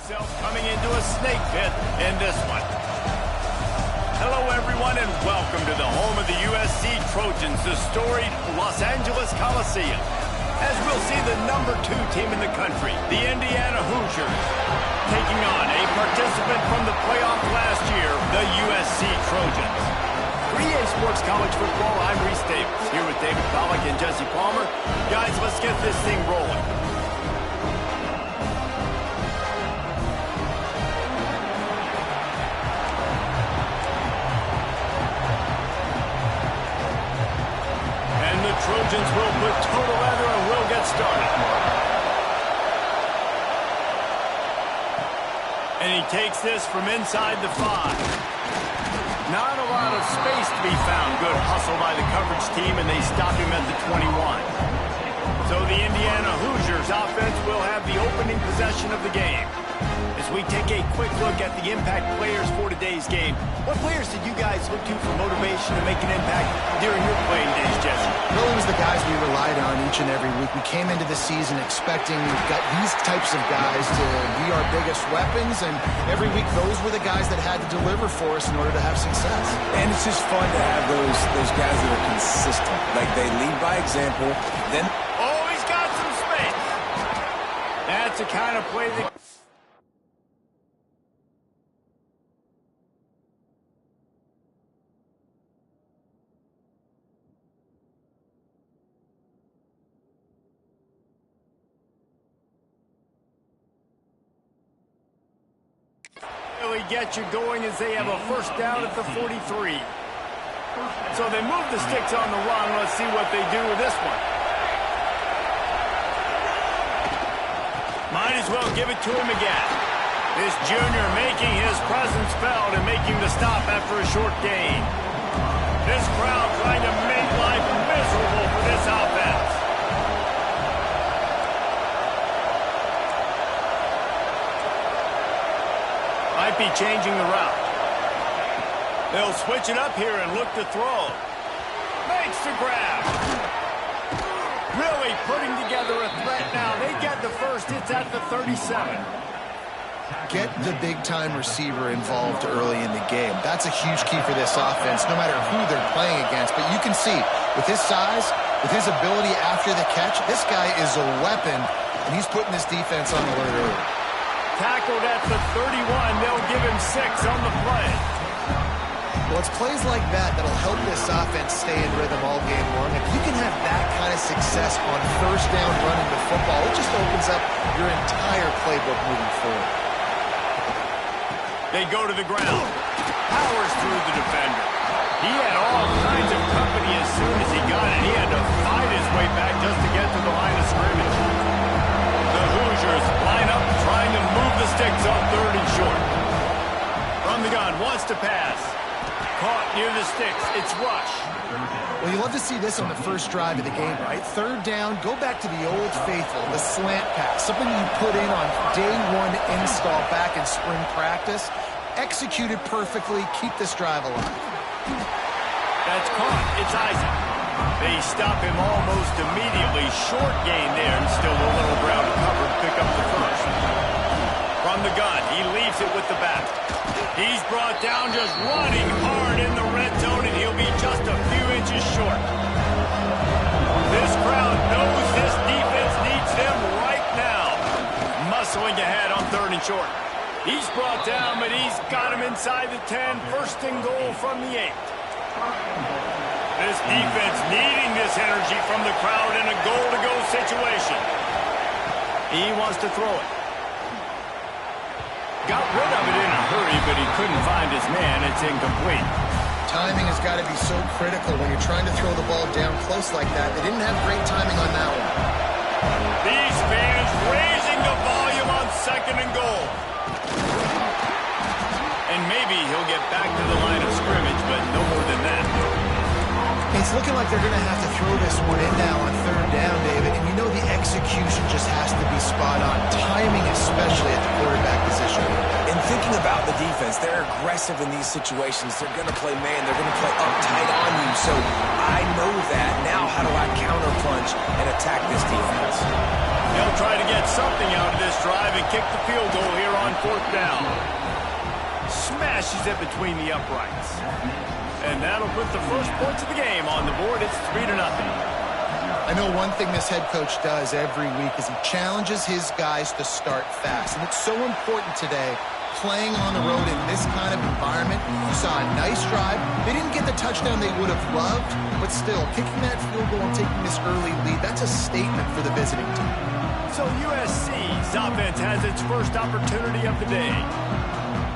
himself coming into a snake pit in this one. Hello, everyone, and welcome to the home of the USC Trojans, the storied Los Angeles Coliseum. As we'll see the #2 team in the country, the Indiana Hoosiers, taking on a participant from the playoff last year, the USC Trojans. For EA Sports College Football, I'm Reese Davis, here with David Pollack and Jesse Palmer. Guys, let's get this thing rolling. And the Trojans will put total leather and we'll get started. And he takes this from inside the 5. Not a lot of space to be found. Good hustle by the coverage team, and they stop him at the 21. So the Indiana Hoosiers offense will have the opening possession of the game. As we take a quick look at the impact players for today's game, what players did you guys look to for motivation to make an impact during your playing days, Jesse? Well, it was the guys we relied on each and every week. We came into the season expecting we've got these types of guys to be our biggest weapons, and every week those were the guys that had to deliver for us in order to have success. And it's just fun to have those guys that are consistent. Like, they lead by example, then... Oh, he's got some space. That's the kind of play that... really get you going as they have a first down at the 43. So they move the sticks on the run. Let's see what they do with this one. Might as well give it to him again. This junior making his presence felt and making the stop after a short gain. This crowd trying to make life miserable for this offense. Might be changing the route. They'll switch it up here and look to throw. Makes the grab. Really putting together a threat now. They get the first. It's at the 37. Get the big-time receiver involved early in the game. That's a huge key for this offense, no matter who they're playing against. But you can see, with his size, with his ability after the catch, this guy is a weapon, and he's putting this defense on alert early. Tackled at the 31. They'll give him 6 on the play. Well, it's plays like that that'll help this offense stay in rhythm all game long. If you can have that kind of success on first down running the football, it just opens up your entire playbook moving forward. They go to the ground. Powers through the defender. He had all kinds of company as soon as he got it. He had to fight his way back just to get to the line of scrimmage. The Hoosiers line up trying to move the sticks on 3rd and short. From the gun, wants to pass. Caught near the sticks. It's rush. Well, you love to see this on the first drive of the game, right? 3rd down, go back to the old faithful, the slant pass, something you put in on day 1 install back in spring practice. Executed perfectly, keep this drive alive. That's caught. It's Isaac. They stop him almost immediately. Short gain there, and still a little ground to cover to pick up the first. From the gun, he leaves it with the back. He's brought down just running hard in the red zone, and he'll be just a few inches short. This crowd knows this defense needs them right now. Muscling ahead on 3rd and short. He's brought down, but he's got him inside the 10. 1st and goal from the 8. This defense needing this energy from the crowd in a goal-to-go situation. He wants to throw it. Got rid of it in a hurry, but he couldn't find his man. It's incomplete. Timing has got to be so critical when you're trying to throw the ball down close like that. They didn't have great timing on that one. These fans raising the volume on 2nd and goal. And maybe he'll get back to the line of scrimmage, but no more than that. It's looking like they're going to have to throw this one in now on 3rd down, David. And you know the execution just has to be spot on. Timing, especially at the quarterback position. And thinking about the defense, they're aggressive in these situations. They're going to play man. They're going to play up tight on you. So I know that. Now how do I counterpunch and attack this defense? They'll try to get something out of this drive and kick the field goal here on 4th down. Smashes it between the uprights. And that'll put the first points of the game on the board. It's 3-0. I know one thing this head coach does every week is he challenges his guys to start fast. And it's so important today, playing on the road in this kind of environment. You saw a nice drive. They didn't get the touchdown they would have loved, but still, kicking that field goal and taking this early lead, that's a statement for the visiting team. So USC's offense has its first opportunity of the day.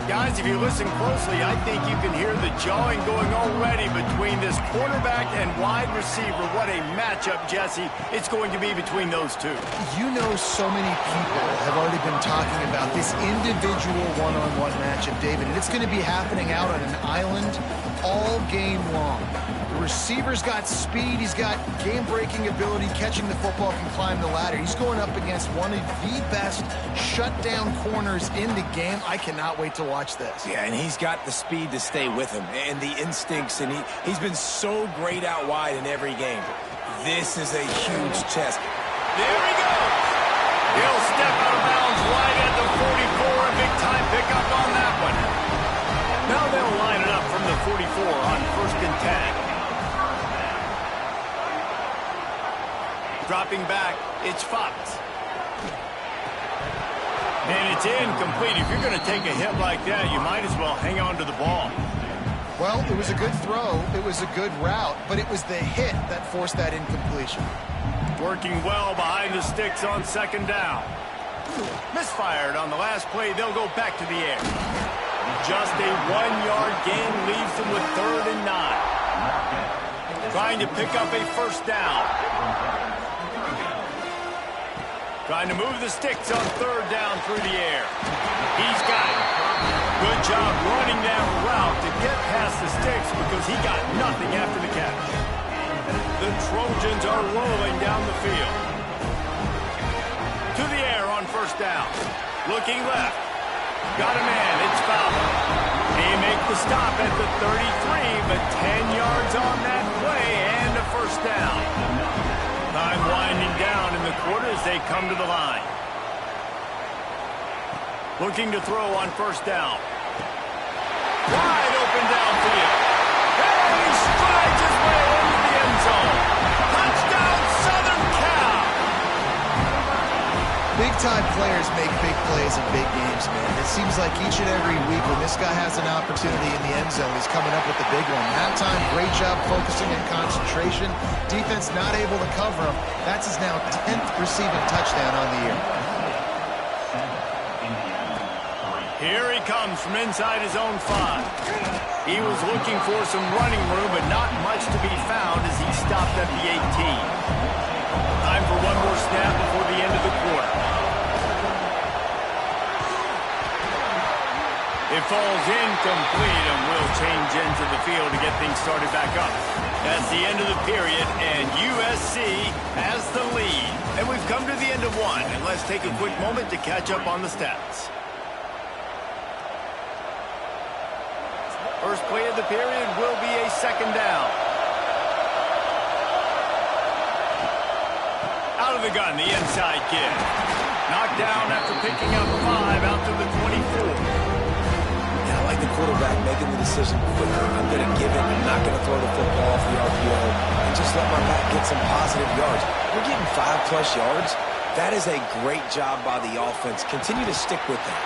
Guys, if you listen closely, I think you can hear the jawing going already between this quarterback and wide receiver. What a matchup, Jesse, it's going to be between those two. You know, so many people have already been talking about this individual one-on-one matchup, David, and it's going to be happening out on an island all game long. The receiver's got speed, he's got game-breaking ability, catching the football, can climb the ladder. He's going up against one of the best shutdown corners in the game. I cannot wait to watch this. Yeah, and he's got the speed to stay with him and the instincts, and he's been so great out wide in every game. This is a huge test. There he goes. He'll step out of bounds right at the 44. A big-time pickup on that one. Now they'll line it up from the 44 on 1st and 10. Dropping back, it's Fox. And it's incomplete. If you're going to take a hit like that, you might as well hang on to the ball. Well, it was a good throw. It was a good route, but it was the hit that forced that incompletion. Working well behind the sticks on 2nd down. Misfired on the last play. They'll go back to the air. Just a 1-yard gain leaves them with 3rd and 9. Trying to pick up a 1st down. Trying to move the sticks on 3rd down through the air. He's got it. Good job running that route to get past the sticks because he got nothing after the catch. The Trojans are rolling down the field. To the air on 1st down. Looking left. Got a man. It's Fowler. They make the stop at the 33, but 10 yards on that play and a 1st down. Time winding down in the quarter as they come to the line. Looking to throw on 1st down. Wide open downfield. And he strides his way into the end zone. Touchdown, Southern Cal! Big-time players make big plays in big games, man. It seems like each and every week when this guy has an opportunity in the end zone, he's coming up with the big one. That time, great job focusing and concentration. Defense not able to cover him. That's his now 10th receiving touchdown on the year. Here he comes from inside his own 5. He was looking for some running room, but not much to be found as he stopped at the 18. Time for one more snap before the end of the quarter. It falls incomplete and will change into the field to get things started back up. That's the end of the period, and USC has the lead. And we've come to the end of one, and let's take a quick moment to catch up on the stats. First play of the period will be a 2nd down. Out of the gun, the inside kid. Knocked down after picking up 5 out to the 24. Yeah, I like the quarterback making the decision quicker. I'm going to give it. I'm not going to throw the football off the RPO and just let my back get some positive yards. We're getting 5+ yards. That is a great job by the offense. Continue to stick with that.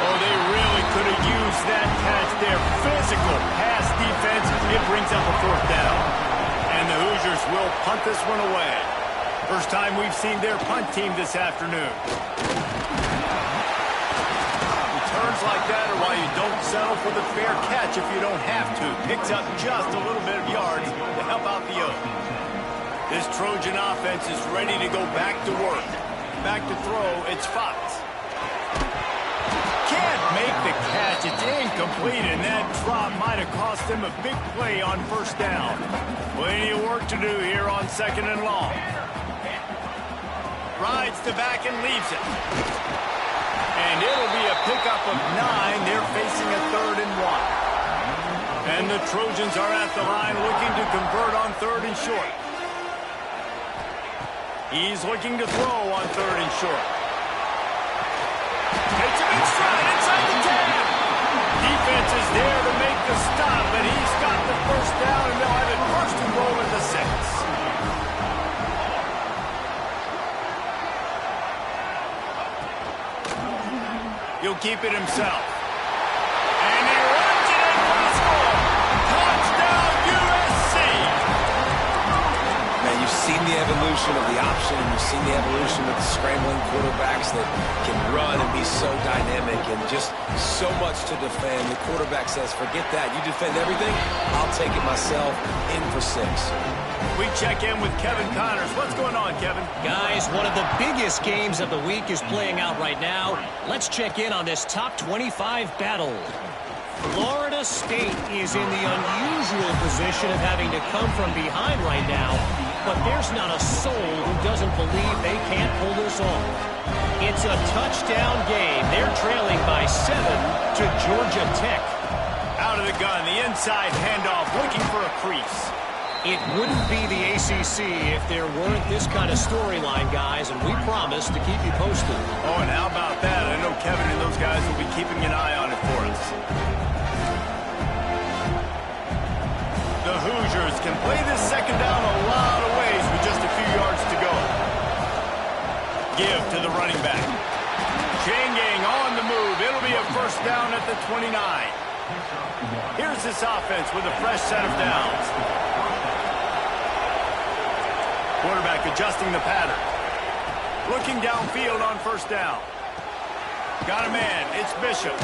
Oh, they really could have used that catch there. Physical pass defense. It brings up a 4th down. And the Hoosiers will punt this one away. First time we've seen their punt team this afternoon. Returns like that are why you don't settle for the fair catch if you don't have to. Picks up just a little bit of yards to help out the Oaks. This Trojan offense is ready to go back to work. Back to throw, it's Fox. Can't make the catch. It's incomplete, and that drop might have cost them a big play on 1st down. Plenty of work to do here on 2nd and long. Rides the back and leaves it. And it'll be a pickup of 9. They're facing a 3rd and 1. And the Trojans are at the line looking to convert on 3rd and short. He's looking to throw on 3rd and short. Takes a big stride inside the 10. Defense is there to make the stop, but he's got the first down, and they'll have it 1st and goal at the 6. He'll keep it himself. And he runs it in for the score. Touchdown, USC! Man, you've seen the evolution of the option, and you've seen the evolution of the scrambling quarterbacks that can run and be so dynamic and just so much to defend. The quarterback says, forget that. You defend everything, I'll take it myself. In for 6. We check in with Kevin Connors. What's going on, Kevin? Guys, one of the biggest games of the week is playing out right now. Let's check in on this top 25 battle. Florida State is in the unusual position of having to come from behind right now, but there's not a soul who doesn't believe they can't pull this off. It's a touchdown game. They're trailing by 7 to Georgia Tech. Out of the gun, the inside handoff, looking for a crease. It wouldn't be the ACC if there weren't this kind of storyline, guys, and we promise to keep you posted. Oh, and how about that? I know Kevin and those guys will be keeping an eye on it for us. The Hoosiers can play this 2nd down a lot of ways with just a few yards to go. Give to the running back. Chain gang on the move. It'll be a 1st down at the 29. Here's this offense with a fresh set of downs. Quarterback adjusting the pattern. Looking downfield on 1st down. Got a man. It's Bishop.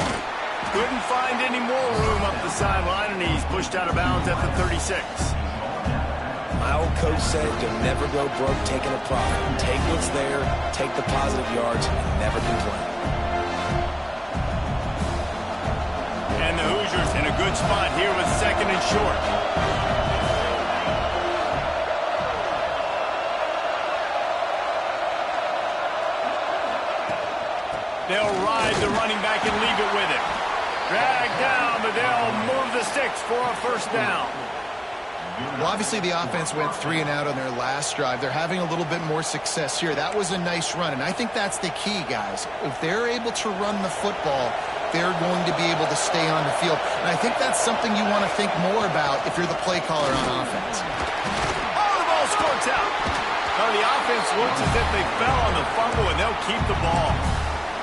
Couldn't find any more room up the sideline, and he's pushed out of bounds at the 36. My old coach said you'll never go broke taking a profit. Take what's there, take the positive yards, and never complain. And the Hoosiers in a good spot here with 2nd and short. They'll ride the running back and leave it with him. Drag down, but they'll move the sticks for a 1st down. Well, obviously the offense went 3 and out on their last drive. They're having a little bit more success here. That was a nice run, and I think that's the key, guys. If they're able to run the football, they're going to be able to stay on the field. And I think that's something you want to think more about if you're the play caller on offense. Oh, the ball squirts out. Well, the offense looks as if they fell on the fumble, and they'll keep the ball.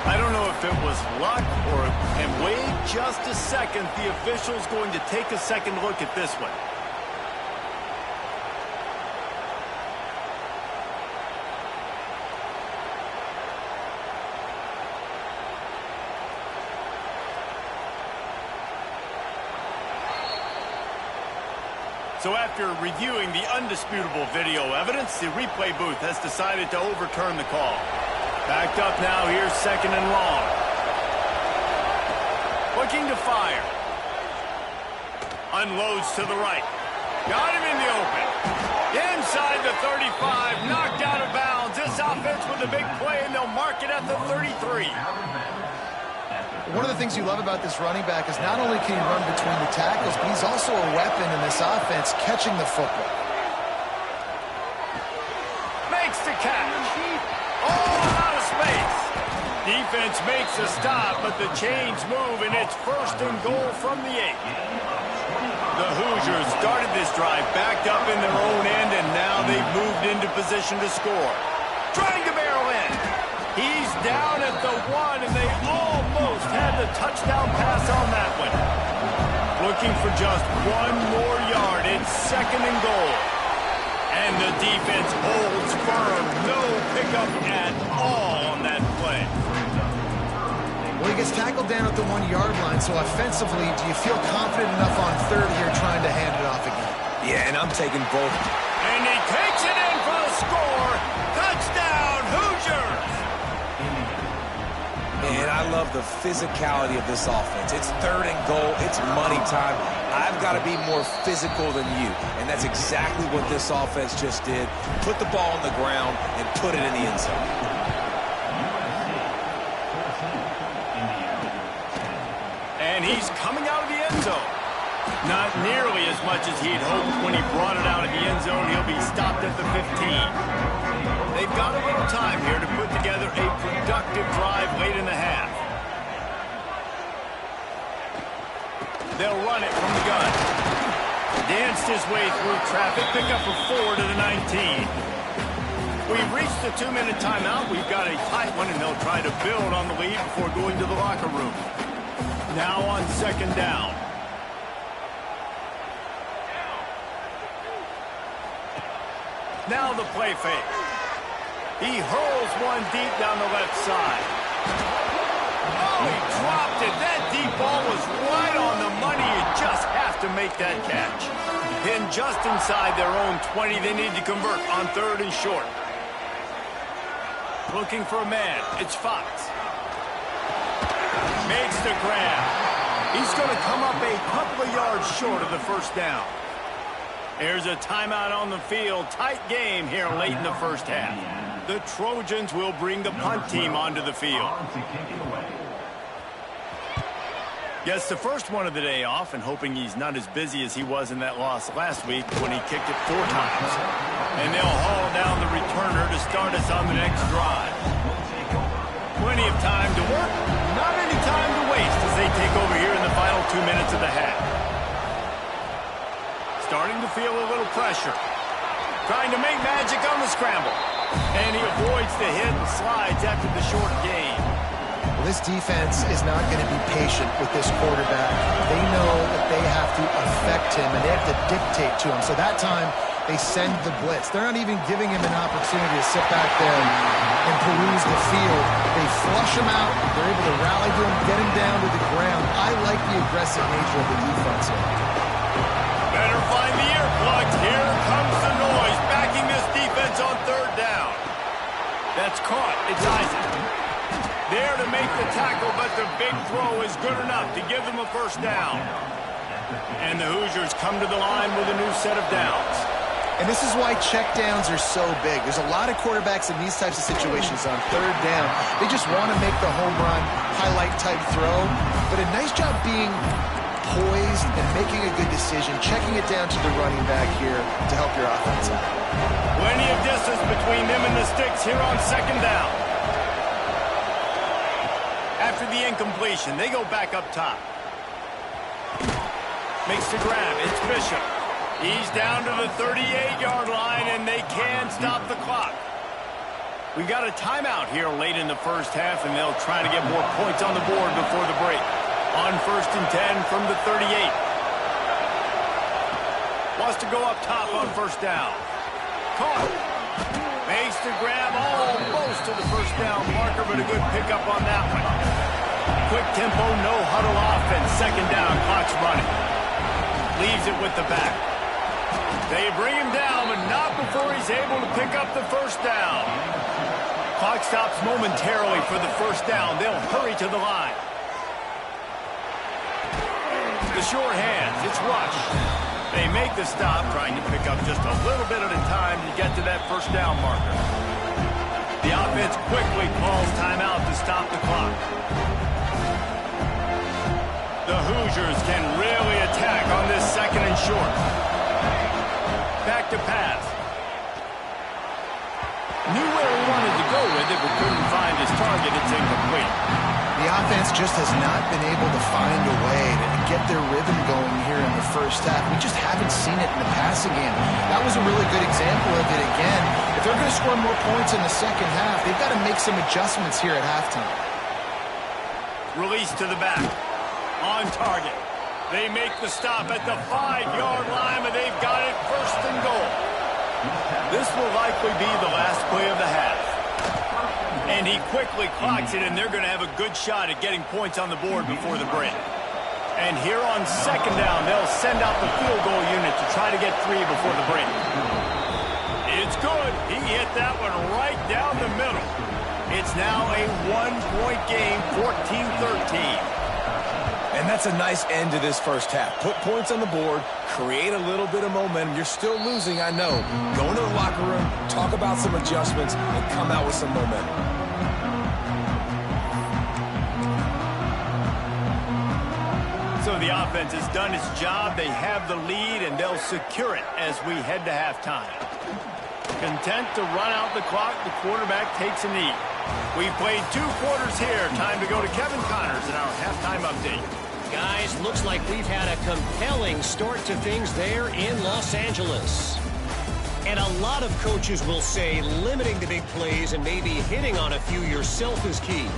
I don't know if it was luck or, and wait just a second, the official's going to take a second look at this one. So after reviewing the undisputable video evidence, the replay booth has decided to overturn the call. Backed up now, here's 2nd and long. Looking to fire. Unloads to the right. Got him in the open. Inside the 35, knocked out of bounds. This offense with a big play, and they'll mark it at the 33. One of the things you love about this running back is not only can he run between the tackles, but he's also a weapon in this offense catching the football. Makes the catch. Oh, out of space. Defense makes a stop, but the chains move, and it's 1st and goal from the 8. The Hoosiers started this drive backed up in their own end, and now they've moved into position to score. Trying to barrel in. He's down at the 1, and they almost had the touchdown pass on that one. Looking for just 1 more yard. It's 2nd and goal. And the defense holds firm. No pickup at all on that play. Well, he gets tackled down at the 1-yard line, so offensively, do you feel confident enough on 3rd here trying to hand it off again? Yeah, and I'm taking both. And he takes it in for the score. Touchdown, Hoosiers! And I love the physicality of this offense. It's 3rd and goal. It's money time. I've got to be more physical than you. And that's exactly what this offense just did. Put the ball on the ground and put it in the end zone. And he's coming out of the end zone. Not nearly as much as he'd hoped when he brought it out of the end zone. He'll be stopped at the 15. They've got a little time here to put together a productive drive late in the half. They'll run it from the gun. Danced his way through traffic, pick up a 4 to the 19. We've reached the 2-minute timeout. We've got a tight one, and they'll try to build on the lead before going to the locker room. Now on second down. Now the play fake. He hurls one deep down the left side. Oh, he dropped it. That deep ball was right on the money. You just have to make that catch. Then just inside their own 20, they need to convert on 3rd and short. Looking for a man. It's Fox. Makes the grab. He's going to come up a couple of yards short of the first down. Here's a timeout on the field. Tight game here late in the first half. The Trojans will bring the punt team onto the field. Gets the first one of the day off, and hoping he's not as busy as he was in that loss last week when he kicked it 4 times. And they'll haul down the returner to start us on the next drive. Plenty of time to work, not any time to waste as they take over here in the final 2 minutes of the half. Starting to feel a little pressure. Trying to make magic on the scramble. And he avoids the hit and slides after the short gain. Well, this defense is not going to be patient with this quarterback. They know that they have to affect him, and they have to dictate to him. So that time, they send the blitz. They're not even giving him an opportunity to sit back there and peruse the field. They flush him out. They're able to rally to him, get him down to the ground. I like the aggressive nature of the defense here. Better find the earplugs. Here comes the noise, backing this defense on 3rd down. That's caught. It's Isaac. There to make the tackle, but the big throw is good enough to give them a first down. And the Hoosiers come to the line with a new set of downs. And this is why checkdowns are so big. There's a lot of quarterbacks in these types of situations on 3rd down. They just want to make the home run, highlight-type throw. But a nice job being poised and making a good decision, checking it down to the running back here to help your offense out. Plenty of distance between them and the sticks here on 2nd down. After the incompletion, they go back up top. Makes the grab. It's Bishop. He's down to the 38-yard line, and they can stop the clock. We got a timeout here late in the first half, and they'll try to get more points on the board before the break. On 1st and 10 from the 38. Wants to go up top on 1st down. Caught. Makes the grab almost to the first down marker, but a good pickup on that one. Quick tempo, no huddle offense. 2nd down, clock's running. Leaves it with the back. They bring him down, but not before he's able to pick up the first down. Clock stops momentarily for the first down. They'll hurry to the line. The short hands, it's Rush. They make the stop, trying to pick up just a little bit at a time to get to that first down marker. The offense quickly calls timeout to stop the clock. The Hoosiers can really attack on this 2nd and short. Back to pass. Knew where he wanted to go with it, but couldn't find his target. It's incomplete. The offense just has not been able to find a way to get their rhythm going here in the first half. We just haven't seen it in the passing game. That was a really good example of it again. If they're going to score more points in the second half, they've got to make some adjustments here at halftime. Release to the back. On target. They make the stop at the 5-yard line, but they've got it 1st and goal. This will likely be the last play of the half. And he quickly clocks it, and they're going to have a good shot at getting points on the board before the break. And here on 2nd down, they'll send out the field goal unit to try to get 3 before the break. It's good. He hit that one right down the middle. It's now a 1-point game, 14-13. And that's a nice end to this first half. Put points on the board, create a little bit of momentum. You're still losing, I know. Go into the locker room, talk about some adjustments, and come out with some momentum. So the offense has done its job. They have the lead, and they'll secure it as we head to halftime. Content to run out the clock, the quarterback takes a knee. We've played 2 quarters here. Time to go to Kevin Connors in our halftime update. Guys, looks like we've had a compelling start to things there in Los Angeles. And a lot of coaches will say limiting the big plays and maybe hitting on a few yourself is key.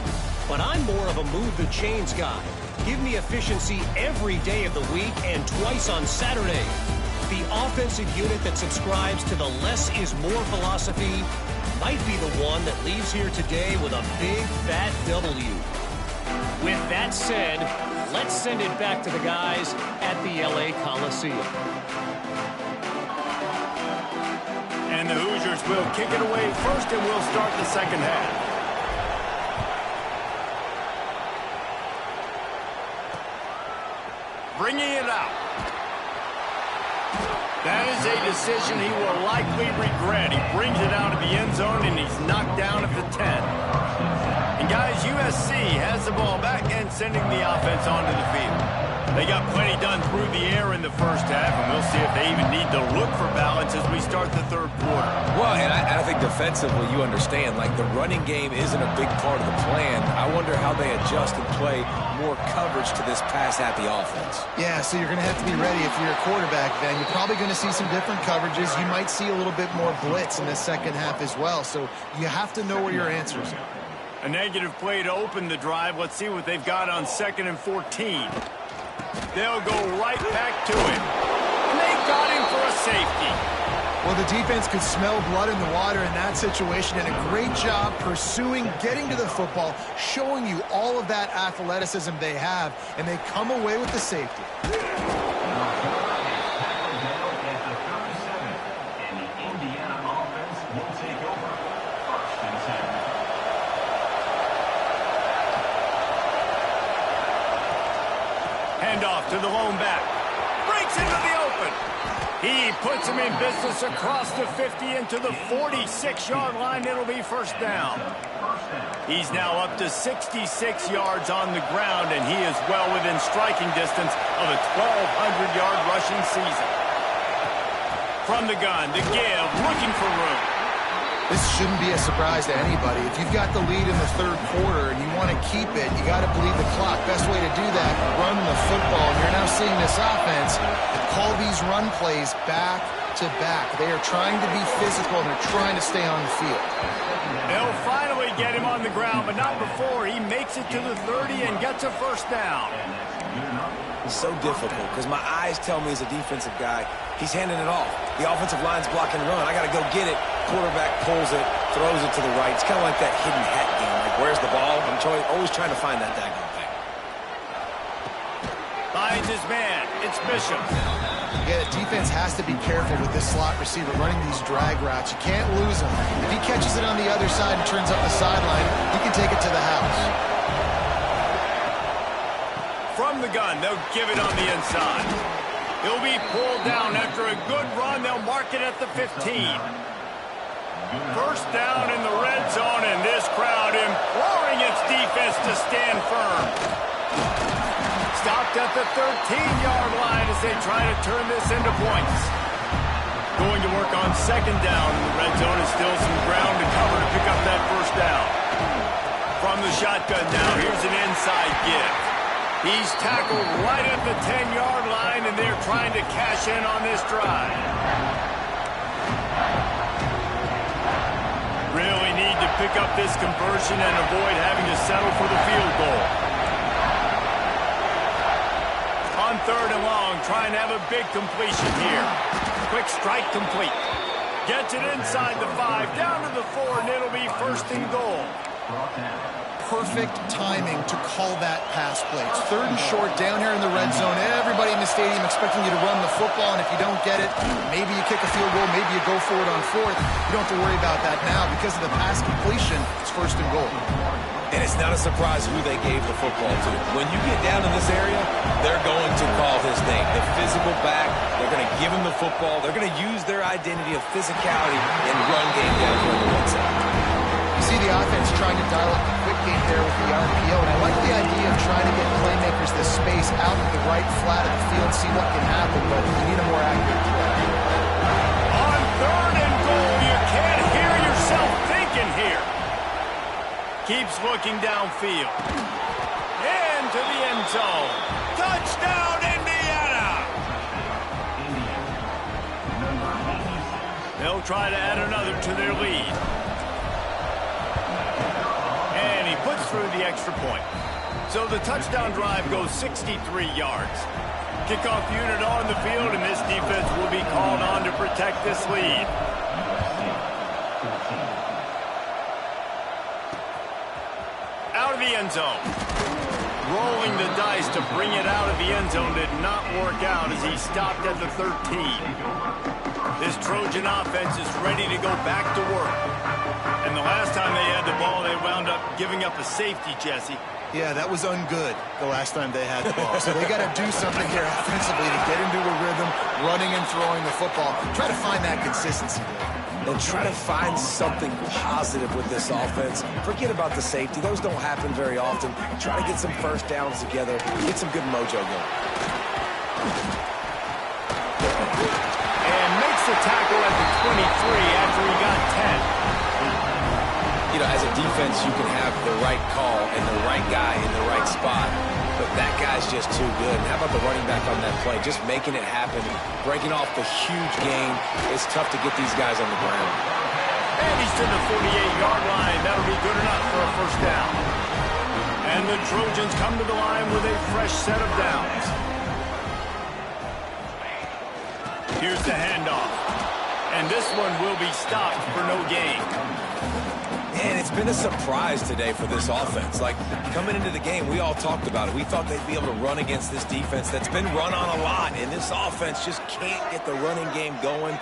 But I'm more of a move the chains guy. Give me efficiency every day of the week and twice on Saturday. The offensive unit that subscribes to the less is more philosophy might be the one that leaves here today with a big fat W. With that said, let's send it back to the guys at the LA Coliseum. And the Hoosiers will kick it away first, and we'll start the second half. Bringing it out. That is a decision he will likely regret. He brings it out of the end zone, and he's knocked down at the 10. And guys, USC has the ball back and sending the offense onto the field. They got plenty done through the air in the first half, and we'll see if they even need to look for balance as we start the third quarter. Well, and I think defensively, you understand, like the running game isn't a big part of the plan. I wonder how they adjust and play more coverage to this pass-happy offense. Yeah, so you're going to have to be ready if you're a quarterback then. You're probably going to see some different coverages. You might see a little bit more blitz in the second half as well, so you have to know where your answers are. A negative play to open the drive. Let's see what they've got on 2nd and 14. They'll go right back to him. And they got him for a safety. Well, the defense could smell blood in the water in that situation, and a great job pursuing, getting to the football, showing you all of that athleticism they have, and they come away with the safety. Handoff to the lone back. Breaks into the open. He puts him in business across the 50 into the 46-yard line. It'll be first down. He's now up to 66 yards on the ground, and he is well within striking distance of a 1,200-yard rushing season. From the gun, the give, looking for room. This shouldn't be a surprise to anybody. If you've got the lead in the third quarter and you want to keep it, you got to bleed the clock. Best way to do that, run the football. And you're now seeing this offense call these run plays back to back. They are trying to be physical, and they're trying to stay on the field. They'll finally get him on the ground, but not before he makes it to the 30 and gets a first down. It's so difficult because my eyes tell me as a defensive guy, he's handing it off. The offensive line's blocking run. I got to go get it. Quarterback pulls it, throws it to the right. It's kind of like that hidden hat game. Like, where's the ball? I'm always trying to find that daggone thing. Finds his man. It's Bishop. Yeah, the defense has to be careful with this slot receiver running these drag routes. You can't lose him. If he catches it on the other side and turns up the sideline, he can take it to the house. From the gun, they'll give it on the inside. He'll be pulled down after a good run. They'll mark it at the 15. First down in the red zone, and this crowd imploring its defense to stand firm. Stopped at the 13-yard line as they try to turn this into points. Going to work on second down in the red zone, and still some ground to cover to pick up that first down. From the shotgun now, here's an inside give. He's tackled right at the 10-yard line, and they're trying to cash in on this drive. Really need to pick up this conversion and avoid having to settle for the field goal. On 3rd and long, trying to have a big completion here. Quick strike complete. Gets it inside the 5, down to the 4, and it'll be first and goal. Perfect timing to call that pass play. It's 3rd and short down here in the red zone. Everybody in the stadium expecting you to run the football, and if you don't get it, maybe you kick a field goal, maybe you go for it on 4th. You don't have to worry about that now. Because of the pass completion, it's first and goal. And it's not a surprise who they gave the football to. When you get down in this area, they're going to call his name. The physical back, they're going to give him the football. They're going to use their identity of physicality and run game down here on the one side. You see the offense trying to dial up the quick game there with the RPO, and I like the idea of trying to get playmakers this space out to the right flat of the field, see what can happen, but you need a more accurate throw. On 3rd and goal, you Keeps looking downfield. Into the end zone. Touchdown, Indiana! They'll try to add another to their lead. And he puts through the extra point. So the touchdown drive goes 63 yards. Kickoff unit on the field, and this defense will be called on to protect this lead. Out of the end zone. Rolling the dice to bring it out of the end zone did not work out as he stopped at the 13. This Trojan offense is ready to go back to work. And the last time they had the ball, they wound up giving up a safety, Jesse. Yeah, that was ungood the last time they had the ball. So they got to do something here offensively to get into a rhythm, running and throwing the football. Try to find that consistency there. And try to find something positive with this offense. Forget about the safety. Those don't happen very often. Try to get some first downs together. Get some good mojo going. And makes the tackle at the 23 after he got 10. You know, as a defense, you can have the right call and the right guy in the right spot, but that guy's just too good. And how about the running back on that play? Just making it happen, breaking off the huge gain. It's tough to get these guys on the ground. And he's to the 48-yard line. That'll be good enough for a first down. And the Trojans come to the line with a fresh set of downs. Here's the handoff. And this one will be stopped for no gain. And it's been a surprise today for this offense. Like, coming into the game, we all talked about it. We thought they'd be able to run against this defense that's been run on a lot, and this offense just can't get the running game going.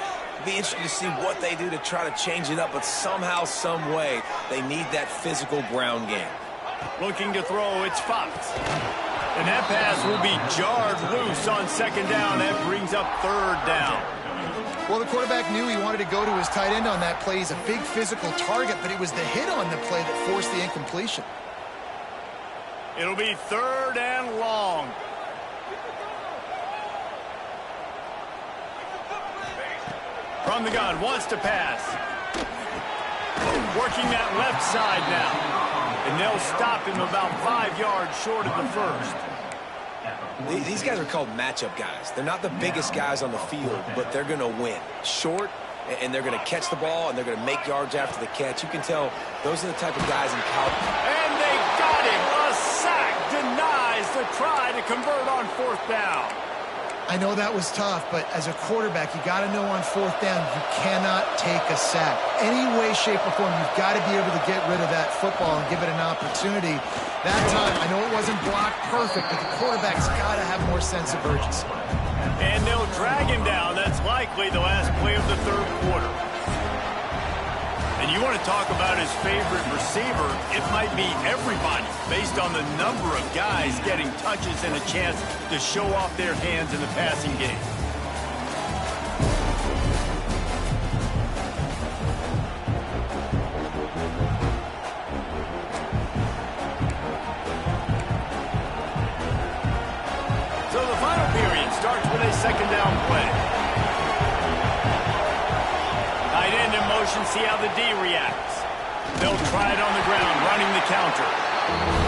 Be interesting to see what they do to try to change it up, but somehow, some way, they need that physical ground game. Looking to throw, it's Fox. And that pass will be jarred loose on second down. That brings up third down. Well, the quarterback knew he wanted to go to his tight end on that play. He's a big physical target, but it was the hit on the play that forced the incompletion. It'll be third and long. From the gun, wants to pass. Working that left side now. And they'll stop him about 5 yards short of the first. These guys are called matchup guys. They're not the biggest guys on the field, but they're going to win. Short, and they're going to catch the ball, and they're going to make yards after the catch. You can tell those are the type of guys in college. And they got him. A sack denies the try to convert on fourth down. I know that was tough, but as a quarterback, you got to know on fourth down, you cannot take a sack. Any way, shape, or form, you've got to be able to get rid of that football and give it an opportunity. That time, I know it wasn't blocked perfect, but the quarterback's got to have more sense of urgency. And they'll drag him down. That's likely the last play of the third quarter. And you want to talk about his favorite receiver, it might be everybody based on the number of guys getting touches and a chance to show off their hands in the passing game. So the final period starts with a second down play. Tight end in motion, see how the D reacts. They'll try it on the ground, running the counter.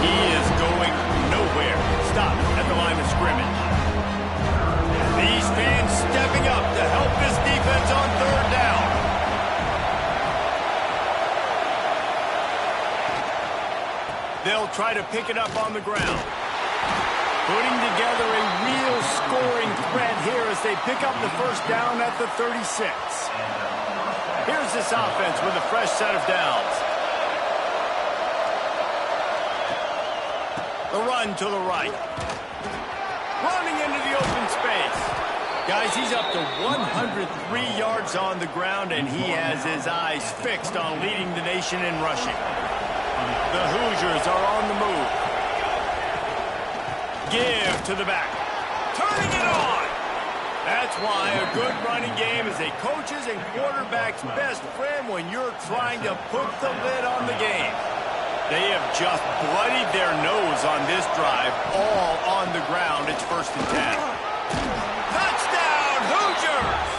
He is going nowhere. Stop at the line of scrimmage. These fans stepping up to help this defense on third down. They'll try to pick it up on the ground. Putting together a real scoring threat here as they pick up the first down at the 36. Here's this offense with a fresh set of downs. The run to the right. Running into the open space. Guys, he's up to 103 yards on the ground, and he has his eyes fixed on leading the nation in rushing. The Hoosiers are on the move. Give to the back. Turning it on. That's why a good running game is a coach's and quarterback's best friend when you're trying to put the lid on the game. They have just bloodied their nose on this drive, all on the ground. It's 1st and 10. Touchdown, Hoosiers!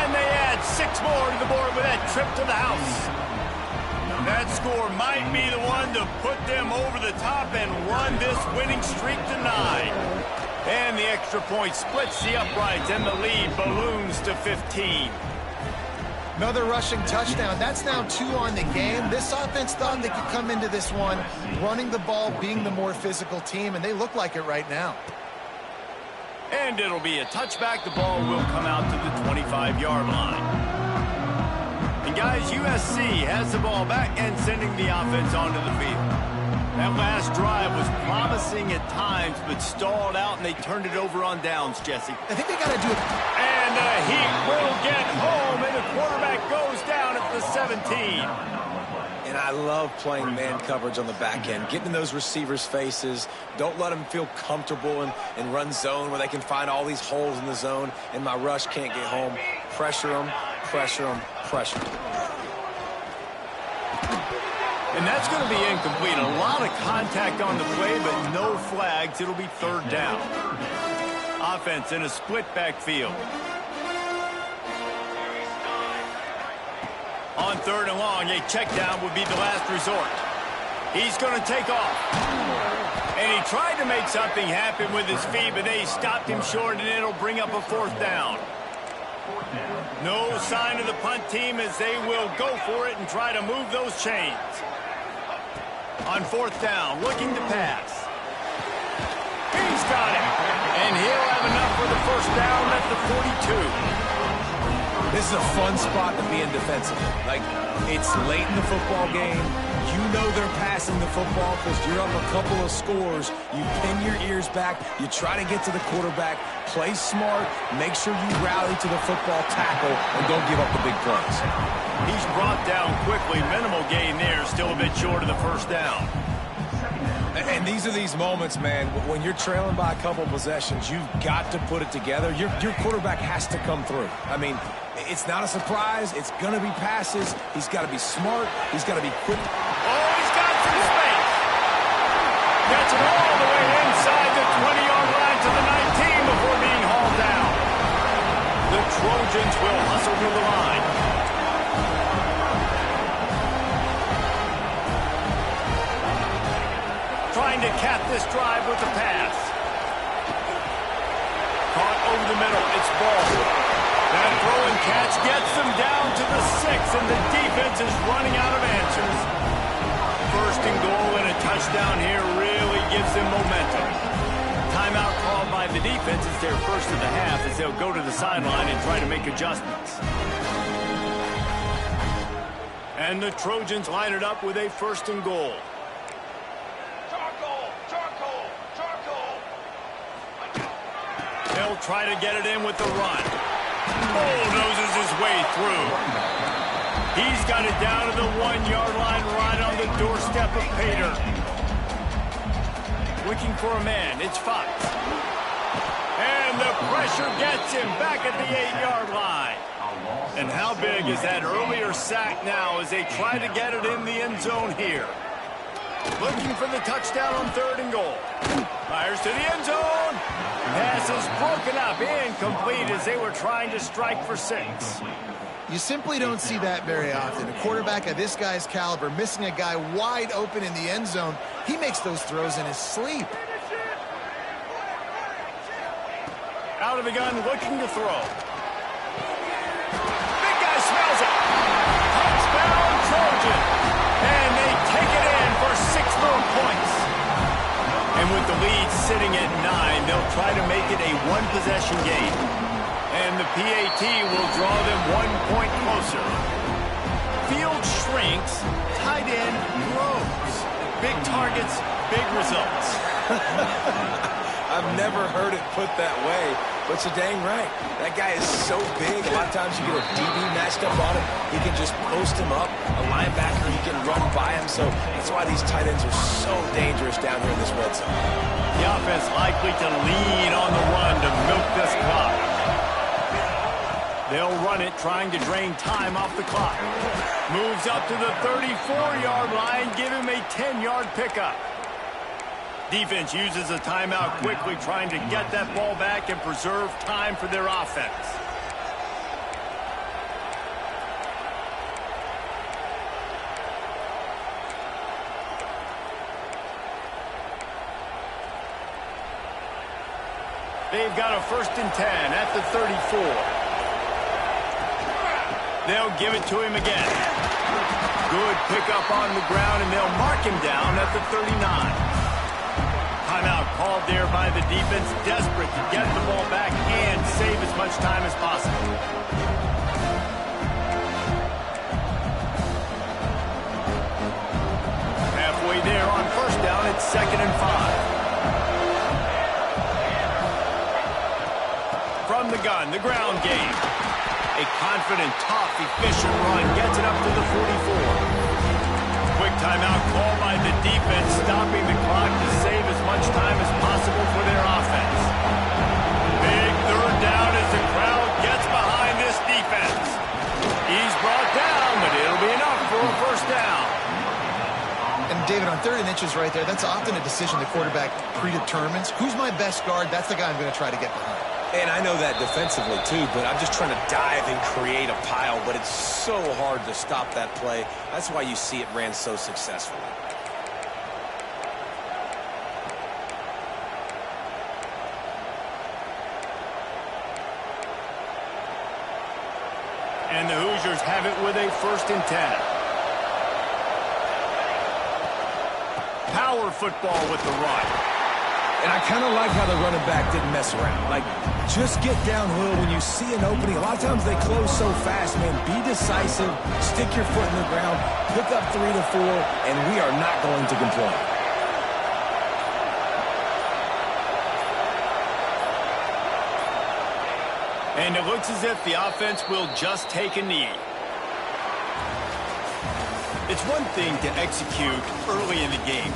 And they add 6 more to the board with that trip to the house. That score might be the one run to put them over the top and run this winning streak to 9. And the extra point splits the uprights, and the lead balloons to 15. Another rushing touchdown. That's now 2 on the game. This offense thought they could come into this one running the ball, being the more physical team, and they look like it right now. And it'll be a touchback. The ball will come out to the 25-yard line. And guys, USC has the ball back and sending the offense onto the field. That last drive was promising at times, but stalled out, and they turned it over on downs, Jesse. I think they got to do it. And the Heat will get home, and the quarterback goes down at the 17. And I love playing man coverage on the back end, getting in those receivers' faces. Don't let them feel comfortable and run zone where they can find all these holes in the zone, and my rush can't get home. Pressure them, pressure them, pressure them. And that's going to be incomplete. A lot of contact on the play, but no flags. It'll be 3rd down. Offense in a split backfield. On 3rd and long, a check down would be the last resort. He's going to take off. And he tried to make something happen with his feet, but they stopped him short, and it'll bring up a 4th down. No sign of the punt team as they will go for it and try to move those chains. On 4th down, looking to pass. He's got it. And he'll have enough for the 1st down at the 42. This is a fun spot to be in defensively. Like, it's late in the football game. You know they're passing the football because you're up a couple of scores. You pin your ears back. You try to get to the quarterback. Play smart. Make sure you rally to the football tackle and don't give up the big plays. He's brought down quickly. Minimal gain there. Still a bit short of the 1st down. And these are these moments, man, when you're trailing by a couple possessions, you've got to put it together. Your quarterback has to come through. I mean, it's not a surprise. It's going to be passes. He's got to be smart. He's got to be quick. Oh, he's got some space. Gets it all the way inside the 20-yard line to the 19 before being hauled down. The Trojans will hustle to the line. Trying to cap this drive with the pass. Caught over the middle. It's ball. That throw and catch gets them down to the 6, and the defense is running out of answers. 1st and goal and a touchdown here really gives them momentum. Timeout called by the defense is their 1st of the half as they'll go to the sideline and try to make adjustments. And the Trojans line it up with a 1st and goal. They'll try to get it in with the run. Bulldozes his way through. He's got it down to the 1-yard line right on the doorstep of Pater. Looking for a man. It's Fox. And the pressure gets him back at the 8-yard line. And how big is that earlier sack now as they try to get it in the end zone here? Looking for the touchdown on 3rd and goal. Fires to the end zone. Pass is broken up, incomplete as they were trying to strike for 6. You simply don't see that very often. A quarterback of this guy's caliber missing a guy wide open in the end zone. He makes those throws in his sleep. Out of the gun, looking to throw. Big guy smells it. Touchdown, Trojan. And they take it in for 6 more points. And with the lead sitting at 9, they'll try to make it a 1-possession game. And the PAT will draw them 1 point closer. Field shrinks, tight end grows. Big targets, big results. I've never heard it put that way, but you're dang right. That guy is so big. A lot of times you get a DB matched up on him. He can just post him up. A linebacker, he can run by him. So that's why these tight ends are so dangerous down here in this red zone. The offense likely to lean on the run to milk this clock. They'll run it, trying to drain time off the clock. Moves up to the 34-yard line, give him a 10-yard pickup. Defense uses a timeout quickly, trying to get that ball back and preserve time for their offense. They've got a 1st and 10 at the 34. They'll give it to him again. Good pickup on the ground, and they'll mark him down at the 39. Timeout called there by the defense, desperate to get the ball back and save as much time as possible. Halfway there on 1st down, it's 2nd and 5. From the gun, the ground game. A confident, tough, efficient run gets it up to the 44. Quick timeout called by the defense, stopping the clock to save as much time as possible for their offense. Big 3rd down as the crowd gets behind this defense. He's brought down, but it'll be enough for a 1st down. And David, on 3rd and inches right there, that's often a decision the quarterback predetermines. Who's my best guard? That's the guy I'm going to try to get behind. And I know that defensively, too, but I'm just trying to dive and create a pile, but it's so hard to stop that play. That's why you see it ran so successfully. And the Hoosiers have it with a 1st and 10. Power football with the run. And I kind of like how the running back didn't mess around. Like, just get downhill when you see an opening. A lot of times they close so fast, man. Be decisive, stick your foot in the ground, pick up 3 to 4, and we are not going to complain. And it looks as if the offense will just take a knee. It's one thing to execute early in the game,